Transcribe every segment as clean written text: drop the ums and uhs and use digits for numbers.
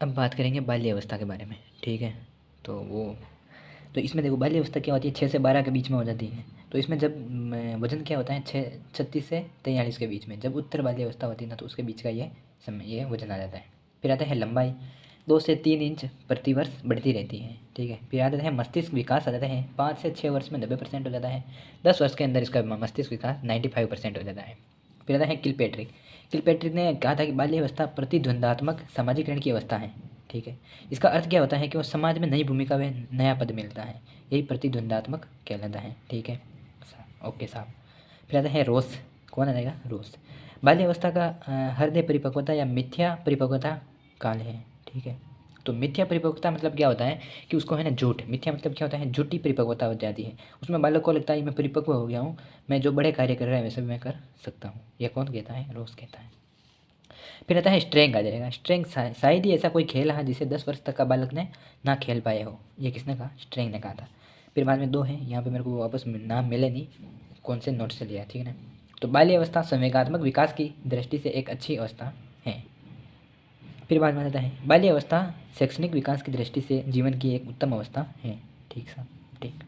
अब बात करेंगे बाल्य अवस्था के बारे में, ठीक है। तो इसमें देखो बाल्य अवस्था क्या होती है, 6 से 12 के बीच में हो जाती है। तो इसमें जब वजन क्या होता है, 36 से 43 के बीच में। जब उत्तर बाल्य अवस्था होती है ना, तो उसके बीच का ये समय, ये वजन आ जाता है। फिर आता है लंबाई, 2 से 3 इंच प्रति वर्ष बढ़ती रहती है, ठीक है। फिर आ जाता है मस्तिष्क विकास, आ जाता है 5 से 6 वर्ष में 90% हो जाता है। 10 वर्ष के अंदर इसका मस्तिष्क विकास 95% हो जाता है। फिर आता है किलपेट्रिक। किलपेट्रिक ने कहा था कि बाल्य अवस्था प्रतिद्वंदात्मक सामाजिकरण की अवस्था है, ठीक है। इसका अर्थ क्या होता है कि वो समाज में नई भूमिका व नया पद मिलता है, यही प्रतिद्वंदात्मक कहलाता है, ठीक है। ओके साहब। फिर आता है रोस। कौन आ जाएगा, रोस। बाल्य अवस्था का हृदय परिपक्वता या मिथ्या परिपक्वता काल है, ठीक है। तो मिथ्या परिपक्वता मतलब क्या होता है कि उसको है ना झूठ, मिथ्या मतलब क्या होता है, झूठी परिपक्वता हो जाती है। उसमें बालक को लगता है मैं परिपक्व हो गया हूँ, मैं जो बड़े कार्य कर रहा है वैसे भी मैं कर सकता हूँ। यह कौन कहता है, रोस कहता है। फिर आता है स्ट्रेंग आ जाएगा। स्ट्रेंग शायद ही ऐसा कोई खेल है जिसे 10 वर्ष तक का बालक ने ना खेल पाए हो। ये किसने कहा, स्ट्रेंग ने कहा था। फिर बाद में 2 है, यहाँ पे मेरे को वापस नाम मिले नहीं, कौन से नोट से लिया, ठीक है ना। तो बाल्य अवस्था संवेगात्मक विकास की दृष्टि से एक अच्छी अवस्था है। फिर बाद में आता है बाल्य अवस्था शैक्षणिक विकास की दृष्टि से जीवन की एक उत्तम अवस्था है, ठीक सा, ठीक।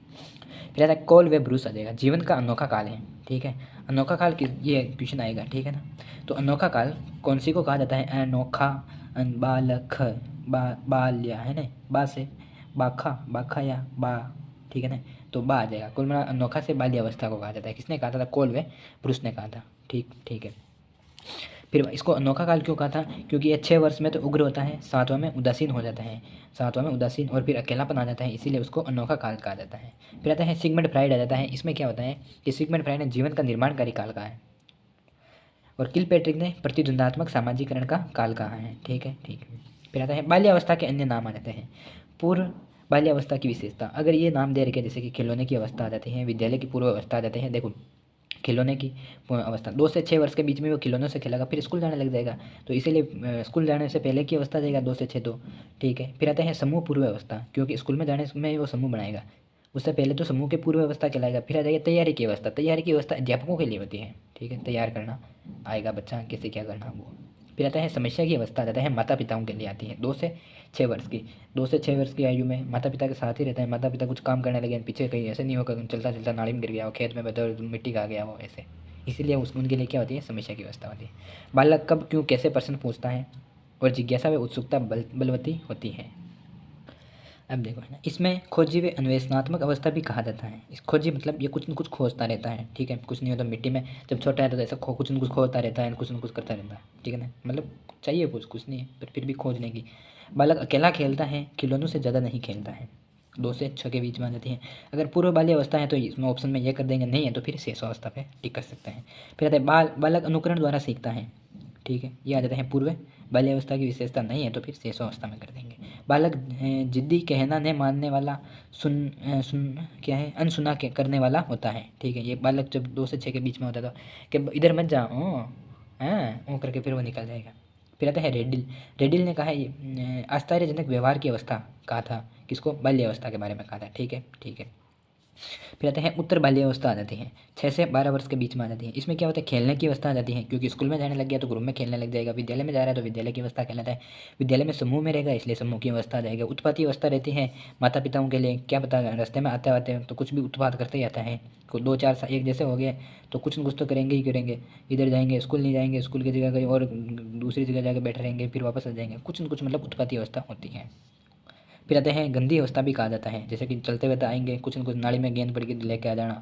फिर आता है कॉल वे ब्रूस आ जाएगा। जीवन का अनोखा काल है, ठीक है। अनोखा काल की ये क्वेश्चन आएगा, ठीक है ना। तो अनोखा काल कौन सी को कहा जाता है, अनोखा, बालख, बाल्य है ना, बा से बाखा, बाखा या बा, ठीक है ना। तो बा आ जाएगा। कुल मिला अनोखा से बाल्य अवस्था को कहा जाता है। किसने कहा था, कॉल वे ब्रूस ने कहा था, ठीक, ठीक है। फिर इसको अनोखा काल क्यों कहा था, क्योंकि ये 6 वर्ष में तो उग्र होता है, 7वां में उदासीन हो जाता है, 7वां में उदासीन और फिर अकेलापन आ जाता है, इसीलिए उसको अनोखा काल कहा जाता है। फिर आता है सिगमंड फ्राइड आ जाता है। इसमें क्या होता है कि सिगमंड फ्राइड ने जीवन का निर्माणकारी काल कहा है और किलपेट्रिक ने प्रतिद्वंदात्मक सामाजिकरण का काल कहा है, ठीक है, ठीक है। फिर आता है बाल्यावस्था के अन्य नाम आ जाते हैं। पूर्व बाल्यावस्था की विशेषता, अगर ये नाम दे रखे जैसे कि खिलौने की अवस्था आ जाती है, विद्यालय की पूर्व अवस्था आ जाते हैं। देखो खिलौने की अवस्था 2 से 6 वर्ष के बीच में वो खिलौनों से खेलेगा, फिर स्कूल जाने लग जाएगा, तो इसीलिए स्कूल जाने से पहले की अवस्था देगा 2 से 6, तो ठीक है। फिर आते हैं समूह पूर्व अवस्था, क्योंकि स्कूल में जाने में वो समूह बनाएगा, उससे पहले तो समूह के पूर्व अवस्था कहलाएगा। फिर आ जाएगी तैयारी की अवस्था। तैयारी की अवस्था अध्यापकों के लिए होती है, ठीक है, तैयार करना आएगा बच्चा कैसे क्या करना वो। फिर आता है समस्या की अवस्था, आ जाता है माता पिताओं के लिए आती है 2 से 6 वर्ष की। 2 से 6 वर्ष की आयु में माता पिता के साथ ही रहता है, माता पिता कुछ काम करने लगे पीछे, कहीं ऐसे नहीं होगा चलता चलता नाली में गिर गया हो, खेत में बदल मिट्टी खा गया हो, ऐसे, इसीलिए उनके लिए क्या होती है, समस्या की अवस्था होती है। बालक कब क्यों कैसे प्रश्न पूछता है और जिज्ञासा व उत्सुकता बलवती होती है। अब देखो है ना, इसमें खोजी व अन्वेषणात्मक अवस्था भी कहा जाता है। इस खोजी मतलब ये कुछ न कुछ खोजता रहता है, ठीक है। कुछ नहीं होता मिट्टी में जब छोटा है तो ऐसा कुछ न कुछ खोजता रहता है, कुछ न कुछ करता रहता है, ठीक है ना। मतलब चाहिए कुछ नहीं है पर फिर भी खोजने की। बालक अकेला खेलता है, खिलौनों से ज़्यादा नहीं खेलता है। 2 से 6 के बीच में आ जाती है। अगर पूर्व बाल्य अवस्था है तो इसमें ऑप्शन में ये कर देंगे, नहीं है तो फिर शेष अवस्था पे टिक कर सकते हैं। फिर आता है बालक अनुकरण द्वारा सीखता है, ठीक है। ये आ जाते हैं पूर्व बाल्यावस्था की विशेषता, नहीं है तो फिर शेषावस्था में कर देंगे। बालक जिद्दी, कहना न मानने वाला, सुन क्या है, अनसुना करने वाला होता है, ठीक है। ये बालक जब 2 से 6 के बीच में होता था कि इधर मत जाओ, हाँ वो करके फिर वो निकल जाएगा। फिर आता है रेडिल। रेडिल ने कहा ये आश्चर्यजनक व्यवहार की अवस्था कहा था, किसको, बाल्यावस्था के बारे में कहा था, ठीक है, ठीक है। फिर आते हैं उत्तर बाल्य अवस्था आ जाती है, 6 से 12 वर्ष के बीच में आ जाती है। इसमें क्या होता है, खेलने की अवस्था आ जाती है, क्योंकि स्कूल में जाने लग गया तो ग्रुप में खेलने लग जाएगा। विद्यालय में जा रहा है तो विद्यालय की अवस्था कहलाता है। विद्यालय में समूह में रहेगा इसलिए समूह की अवस्था आ जाएगा। उत्पाती अवस्था रहती है माता पिताओं के लिए, क्या पता रास्ते में आते आते तो कुछ भी उत्पात करते ही आता है। 2 4 एक जैसे हो गए तो कुछ न कुछ तो करेंगे ही करेंगे। इधर जाएंगे स्कूल नहीं जाएंगे, स्कूल की जगह कहीं और दूसरी जगह जाकर बैठे रहेंगे, फिर वापस आ जाएंगे, कुछ न कुछ मतलब उत्पाती अवस्था होती है। फिर आते हैं गंदी अवस्था भी कहा जाता है, जैसे कि चलते हुए तो आएंगे कुछ न कुछ नाली में गेंद पड़ के लेके आ जाना,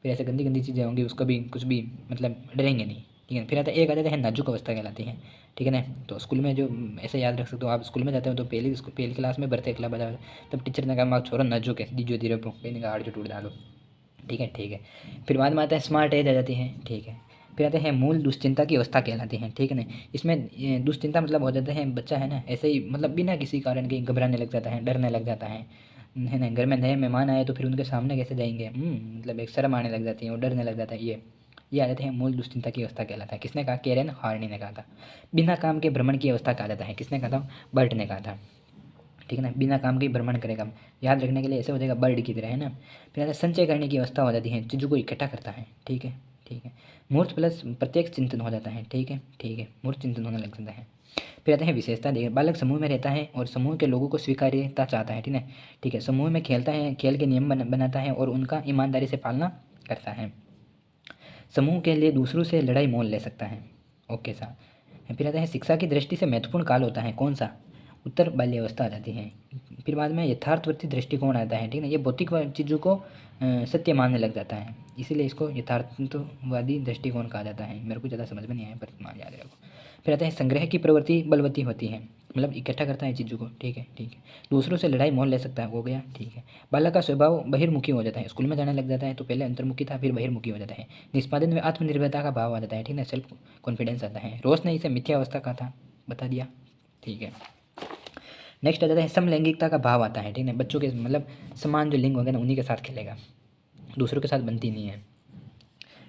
फिर ऐसे गंदी गंदी चीज़ें होंगी, उसको भी कुछ भी मतलब डरेंगे नहीं, ठीक है। फिर आता है एक आ जाता है नाजुक अवस्था कहलाती है, ठीक है ना। तो स्कूल में जो ऐसे याद रख सकते हो, आप स्कूल में जाते हो तो पहली क्लास में बढ़ते अगला बजा, तब टीचर ने कहा माँ छोरो नाजुक है, दीजो धीरे मैंने कहा आड़ जो टूट डालो, ठीक है, ठीक है। फिर बाद में आता है स्मार्ट एज आ जाती है, ठीक है। फिर आते हैं मूल दुश्चिंता की अवस्था कहलाती है, ठीक है ना। इसमें दुश्चिंता मतलब हो जाता है बच्चा है ना ऐसे ही मतलब बिना किसी कारण के घबराने लग जाता है, डरने लग जाता है ना। घर में नए मेहमान आए तो फिर उनके सामने कैसे जाएंगे, मतलब एक शर्म आने लग जाती है, वो डरने लग जाता है। ये आ जाते हैं मूल दुश्चिंता की अवस्था कहलाता है। किसने कहा, केरेन हार्नी ने कहा था। बिना काम के भ्रमण की अवस्था कहा जाता है, किसने कहा था, बर्ट ने कहा था, ठीक है ना। बिना काम के भ्रमण करेगा, याद रखने के लिए ऐसे हो जाएगा बर्ड की तरह, है ना। फिर आता संचय करने की अवस्था हो जाती है, चीज़ों को इकट्ठा करता है, ठीक है, ठीक है। मूर्त प्लस प्रत्येक चिंतन हो जाता है, ठीक है, ठीक है, मूर्त चिंतन होने लग जाता है। फिर आते हैं विशेषता देखिए, बालक समूह में रहता है और समूह के लोगों को स्वीकार्यता चाहता है, ठीक है, समूह में खेलता है, खेल के नियम बनाता है और उनका ईमानदारी से पालना करता है, समूह के लिए दूसरों से लड़ाई मोल ले सकता है। ओके साहब। फिर आता है शिक्षा की दृष्टि से महत्वपूर्ण काल होता है, कौन सा? उत्तर बाल्यावस्था आ जाती है। फिर बाद में यथार्थवर्ती दृष्टिकोण आता है, ठीक है, ये भौतिक चीज़ों को सत्य मानने लग जाता है, इसीलिए इसको यथार्थवादी दृष्टिकोण कहा जाता है। मेरे को ज़्यादा समझ में नहीं आया पर मान याद रखो। फिर आता है संग्रह की प्रवृत्ति बलवती होती है, मतलब इकट्ठा करता है चीज़ों को, ठीक है, ठीक है। दूसरों से लड़ाई मोल ले सकता है, हो गया, ठीक है। बालक का स्वभाव बहिर्मुखी हो जाता है, स्कूल में जाने लग जाता है तो पहले अंतर्मुखी था, फिर बहिर्मुखी हो जाता है। निष्पादन में आत्मनिर्भरता का भाव आ जाता है, ठीक है, सेल्फ कॉन्फिडेंस आता है। रोज ने इसे मिथ्यावस्था कहा था, बता दिया, ठीक है। नेक्स्ट आ जाता है समलैंगिकता का भाव आता है, ठीक है, बच्चों के मतलब समान जो लिंग होगा ना उन्हीं के साथ खेलेगा, दूसरों के साथ बनती नहीं है।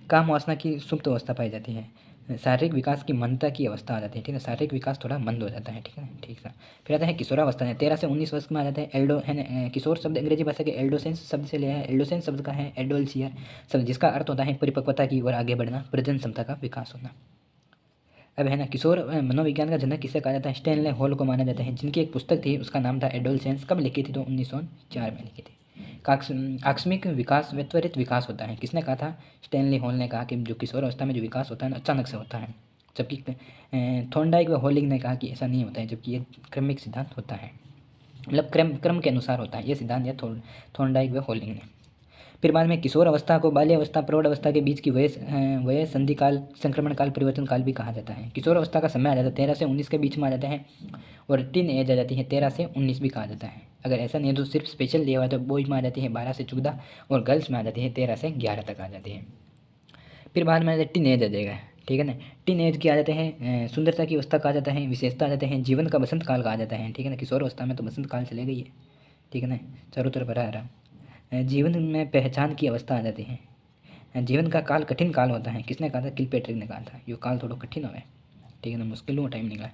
काम वासना की सुप्त अवस्था पाई जाती है। शारीरिक विकास की मंदता की अवस्था आ जाती है, ठीक है, शारीरिक विकास थोड़ा मंद हो जाता है, ठीक है, ठीक है। फिर आता है किशोरावस्था है, 13 से 19 वर्ष में आ जाता है। एल्डो है किशोर शब्द अंग्रेजी भाषा के एल्डोसेंस शब्द से लिया है। एल्डोसेंस शब्द का है एडोल्सियर शब्द, जिसका अर्थ होता है परिपक्वता की ओर आगे बढ़ना, प्रजनन क्षमता का विकास होना। अब है ना, किशोर मनोविज्ञान का जनक किसे कहा जाता है? स्टैनले हॉल को माना जाता है, जिनकी एक पुस्तक थी उसका नाम था एडोलसेंस। कब लिखी थी? तो 1904 में लिखी थी। आकस्मिक विकास व त्वरित विकास होता है, किसने कहा था? स्टैनली हॉल ने कहा कि जो किशोर अवस्था में जो विकास होता है ना अचानक से होता है, जबकि थॉर्नडाइक व हॉलिंग ने कहा कि ऐसा नहीं होता है, जबकि ये क्रमिक सिद्धांत होता है, मतलब क्रम के अनुसार होता है ये सिद्धांत, या थॉर्नडाइक व हॉलिंग ने। फिर बाद में किशोर अवस्था को बाल्यावस्था प्रौढ़ अवस्था के बीच की वय संधि काल, संक्रमण काल, परिवर्तन काल भी कहा जाता है। किशोर अवस्था का समय आ जाता है 13 से 19 के बीच में आ जाता है, और टीन एज आ जाती है 13 से 19 भी कहा जाता है। अगर ऐसा नहीं है तो सिर्फ स्पेशल लिया हुआ है तो बॉयज में आ जाती है 12 से 14, और गर्ल्स में आ जाती है 13 से 11 तक आ जाती है। फिर बाद में आ जाए टीन एज आ जाएगा, ठीक है ना। टीन एज की आ जाते हैं सुंदरता की अवस्था कहा जाता है, विशेषता आ जाते हैं, जीवन का बसंत काल कहा जाता है, ठीक है ना। किशोर अवस्था में तो बसंत काल चले गई है, ठीक है ना, चारों तरफ हरा हरा। जीवन में पहचान की अवस्था आ जाती है। जीवन का काल कठिन काल होता है, किसने कहा था? किलपेट्रिक ने कहा था, ये काल थोड़ा कठिन हो है, ठीक है ना, मुश्किल हो टाइम निकला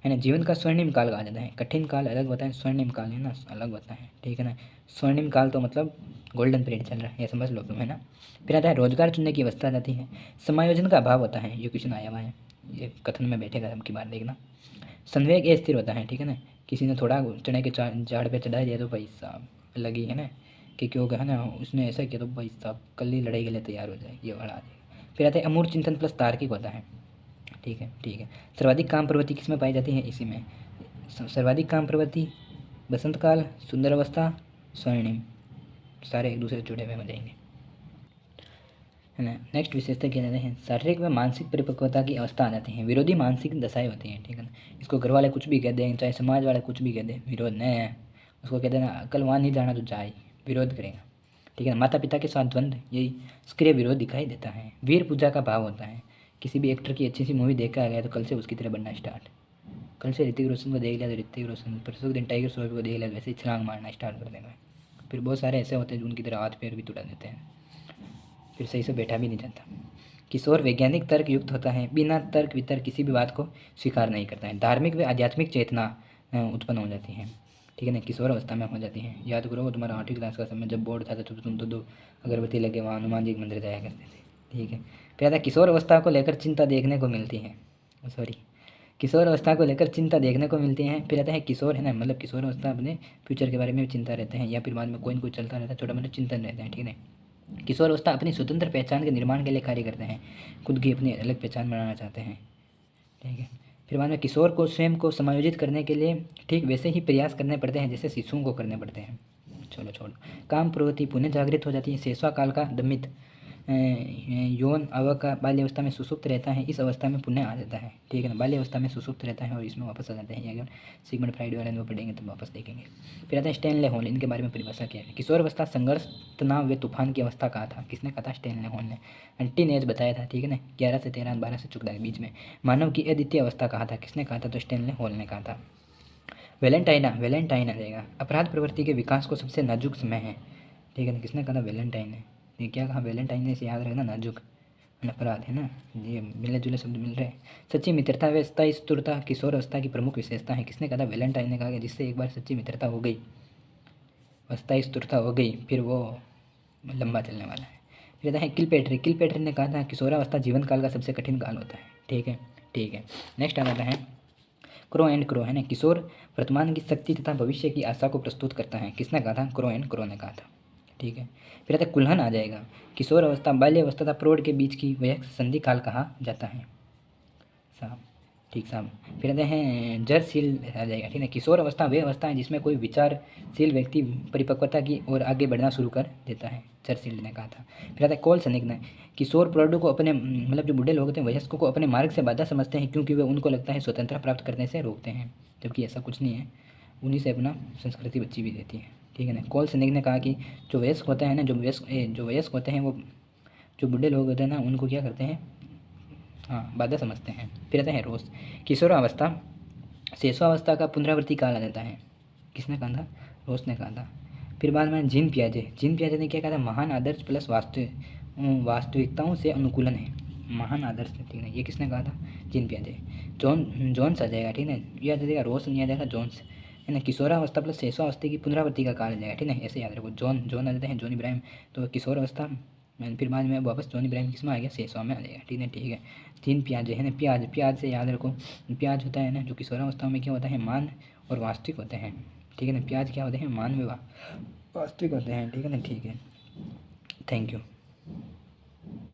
है ना। जीवन का स्वर्णिम काल कहा जाता है, कठिन काल अलग होता है, स्वर्णिम काल है ना अलग होता है, ठीक है ना। स्वर्णिम काल तो मतलब गोल्डन पीरियड चल रहा है, ये समझ लो तुम, है ना। फिर आता है रोजगार चुनने की अवस्था आ जाती है। समायोजन का अभाव होता है, ये क्वेश्चन आया हुआ है, ये कथन में बैठेगा अब की बार देखना। संवेग अस्थिर होता है, ठीक है ना, किसी ने थोड़ा चने के झाड़ पे चढ़ा दिया तो भाई साहब लगी है ना, कि क्यों है ना उसने ऐसा किया तो भाई साहब कल ही लड़ाई के लिए तैयार हो जाए, ये वाला आ जाएगा। फिर आता है अमूर्त चिंतन प्लस तार्किक होता है, ठीक है, ठीक है। सर्वाधिक काम प्रवृत्ति किस में पाई जाती है? इसी में। सर्वाधिक काम प्रवृत्ति बसंत काल, सुंदर अवस्था, स्वर्णिम, सारे एक दूसरे से जुड़े हुए हो जाएंगे, है ना। नेक्स्ट विशेषता क्या जाते हैं? शारीरिक व मानसिक परिपक्वता की अवस्था आ जाती है, विरोधी मानसिक दशाएं होती हैं, ठीक है ना। इसको घर वाले कुछ भी कह दें, चाहे समाज वाले कुछ भी कह दें, विरोध नहीं है, उसको कहते हैं ना अकल वहाँ नहीं जाना तो जाए, विरोध करेगा, ठीक है ना। माता पिता के साथ द्वंद्व, यही सक्रिय विरोध दिखाई देता है। वीर पूजा का भाव होता है, किसी भी एक्टर की अच्छी सी मूवी देख कर आ गया तो कल से उसकी तरह बनना स्टार्ट, कल से ऋतिक रोशन को देख लिया तो ऋतिक रोशन, परसों के दिन टाइगर श्रॉफ को देख लिया तो वैसे ही छलांग मारना स्टार्ट कर देगा। फिर बहुत सारे ऐसे होते हैं जो उनकी तरह हाथ पैर भी तुड़ा देते हैं, फिर सही से बैठा भी नहीं जाता। किशोर वैज्ञानिक तर्क युक्त होता है, बिना तर्क वितर्क किसी भी बात को स्वीकार नहीं करता है। धार्मिक व आध्यात्मिक चेतना उत्पन्न हो जाती है, ठीक है ना, किशोर अवस्था में हो जाती है। याद करो तुम्हारा 8वीं क्लास का समय जब बोर्ड था तो तुम तो 2 अगरबत्ती लगे वहाँ हनुमान जी के मंदिर जाया करते थे, ठीक है। फिर आता किशोर अवस्था को लेकर चिंता देखने को मिलती है, सॉरी, किशोर अवस्था को लेकर चिंता देखने को मिलती है। फिर आता है किशोर, है ना, मतलब किशोर अवस्था अपने फ्यूचर के बारे में चिंता रहते हैं, या फिर बाद में कोई न कोई चलता रहता है, छोटा मोटा चिंतन रहते हैं, ठीक है। किशोर अवस्था अपनी स्वतंत्र पहचान के निर्माण के लिए कार्य करते हैं, खुद की अपनी अलग पहचान बनाना चाहते हैं, ठीक है। फिर बाद में किशोर को स्वयं को समायोजित करने के लिए ठीक वैसे ही प्रयास करने पड़ते हैं जैसे शिशुओं को करने पड़ते हैं। चलो छोड़ो। काम प्रवृत्ति पुनः जागृत हो जाती है। शेषवा काल का दमित यौन अवयव का बाल्यावस्था में सुसुप्त रहता है, इस अवस्था में पुनः आ जाता है, ठीक है ना। बाल्यावस्था में सुसुप्त रहता है और इसमें वापस आ जाते हैं, अगर सिगमंड फ्राइड वाले में पढ़ेंगे तो वापस देखेंगे। फिर आता है स्टैनले हॉल, इनके बारे में परिभाषा क्या है? किशोर अवस्था संघर्ष, तनाव व तूफान की अवस्था कहा था, किसने कहा था? स्टैनले हॉल ने। टीन एज बताया था, ठीक है ना, 11 से 13, 12 से 14 के बीच में। मानव की अद्वितीय अवस्था कहा था, किसने कहा था? तो स्टैनले हॉल ने कहा था। वैलेंटाइन आ जाएगा, अपराध प्रवृत्ति के विकास को सबसे नाजुक समय है, ठीक है ना, किसने कहा था? वैलेंटाइन ने। ये क्या कहा? वैलेंटाइन ने से याद रखना, नाजुक अपराध है ना, ये मिले जुले शब्द मिल रहे हैं। सच्ची मित्रता व स्थायी स्थिरता किशोर अवस्था की प्रमुख विशेषता है, किसने कहा था? वैलेंटाइन ने कहा कि जिससे एक बार सच्ची मित्रता हो गई, अस्थायी स्थिरता हो गई, फिर वो लंबा चलने वाला है। फिर आता है किलपेट्रिक ने कहा था किशोरावस्था जीवन काल का सबसे कठिन काल होता है, ठीक है, ठीक है। नेक्स्ट आ जाता है क्रो एंड क्रो है ना, किशोर वर्तमान की शक्ति तथा भविष्य की आशा को प्रस्तुत करता है। किसने कहा था? क्रो एंड क्रो ने कहा था। ठीक है, फिर आता है कुल्हन आ जाएगा। किशोर अवस्था, बाल्य अवस्था तथा प्रौढ़ के बीच की वह संधि काल कहा जाता है। साहब, ठीक साहब। फिर आते हैं जरशील आ जाएगा। ठीक है, किशोर अवस्था वह अवस्था है जिसमें कोई विचारशील व्यक्ति परिपक्वता की ओर आगे बढ़ना शुरू कर देता है, जरशील ने कहा था। फिर आता है कौल संदिग्ध। किशोर प्रौढ़ को अपने मतलब जो बूढ़े लोग होते हैं वयस्कों को अपने मार्ग से बाधा समझते हैं, क्योंकि वे उनको लगता है स्वतंत्रता प्राप्त करने से रोकते हैं, जबकि ऐसा कुछ नहीं है, उन्हीं से अपना संस्कृति बच्ची भी देती है। ठीक है ना। कौल संदिग्ध ने कहा कि जो वयस्क होते हैं ना, जो वयस्क होते हैं वो जो बूढ़े लोग होते हैं ना उनको क्या करते हैं, हाँ, बाधा समझते हैं। फिर आता है रोष। किशोरावस्था शेषावस्था का पुनरावृत्ति काल आ जाता है। किसने कहा था? रोष ने कहा था। फिर बाद में जीन पियाजे ने क्या कहा था? महान आदर्श प्लस वास्तविकताओं से अनुकूलन है। महान आदर्श, ठीक है, ये किसने कहा था? जीन पियाजे। जोन्स आ जाएगा। ठीक है, ये आ जाएगा रोष, नहीं आ जाएगा जोन्स, है ना। किशोरावस्था प्लस शेषावस्था की पुनरावृत्ति का काल आ जाएगा। ठीक है, ऐसे याद रखो। जॉन आ जाते हैं, जॉन इब्राहिम। तो किशोरावस्था फिर बाद में वापस जॉन इब्राहिम किस में आ गया? शेषवा में आ जाएगा। ठीक है। तीन प्याज है ना, प्याज से याद रखो, प्याज होता है ना जो किशोरावस्था में क्या होता है? मान और वास्तविक होते हैं। ठीक है ना, प्याज क्या होते हैं? मान में वास्तविक होते हैं। ठीक है ना, ठीक है, थैंक यू।